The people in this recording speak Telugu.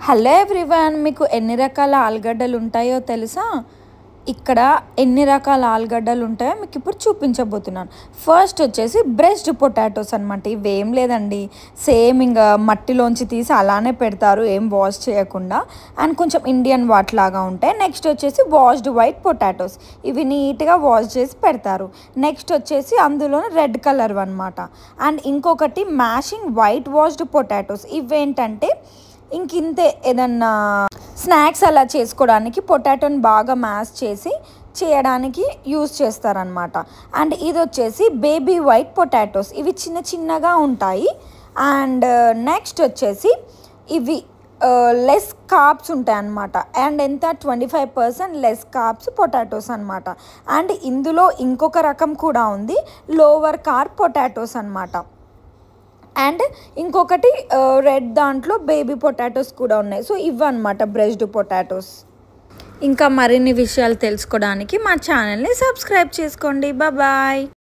హలో ఎవ్రీవన్, మీకు ఎన్ని రకాల ఆలుగడ్డలు ఉంటాయో తెలుసా? ఇక్కడ ఎన్ని రకాల ఆలుగడ్డలు ఉంటాయో మీకు ఇప్పుడు చూపించబోతున్నాను. ఫస్ట్ వచ్చేసి బ్రెస్ట్ పొటాటోస్ అనమాట. ఇవేం లేదండి, సేమ్ ఇంకా మట్టిలోంచి తీసి అలానే పెడతారు, ఏం వాష్ చేయకుండా. అండ్ కొంచెం ఇండియన్ వాట్లాగా ఉంటాయి. నెక్స్ట్ వచ్చేసి వాష్డ్ వైట్ పొటాటోస్, ఇవి నీట్గా వాష్ చేసి పెడతారు. నెక్స్ట్ వచ్చేసి అందులో రెడ్ కలర్ అనమాట. అండ్ ఇంకొకటి మ్యాషింగ్ వైట్ వాష్డ్ పొటాటోస్. ఇవేంటంటే ఇంతే, ఏదన్నా స్నాక్స్ అలా చేసుకోవడానికి పొటాటోని బాగా మ్యాష్ చేసి చేయడానికి యూస్ చేస్తారనమాట. అండ్ ఇది వచ్చేసి బేబీ వైట్ పొటాటోస్, ఇవి చిన్న చిన్నగా ఉంటాయి. అండ్ నెక్స్ట్ వచ్చేసి ఇవి లెస్ కార్బ్స్ ఉంటాయి అన్నమాట. అండ్ ఎంత 25% లెస్ కార్బ్స్ పొటాటోస్ అనమాట. అండ్ ఇందులో ఇంకొక రకం కూడా ఉంది, లోవర్ కార్బ్ పొటాటోస్ అనమాట. అండ్ ఇంకొకటి రెడ్ దాంట్లో బేబీ పొటాటోస్ కూడా ఉన్నాయి. సో ఇవన్నమాట బ్రెష్డ్ పొటాటోస్. ఇంకా మరిన్ని విషయాలు తెలుసుకోవడానికి మా ఛానల్ని సబ్స్క్రైబ్ చేసుకోండి. బాయ్.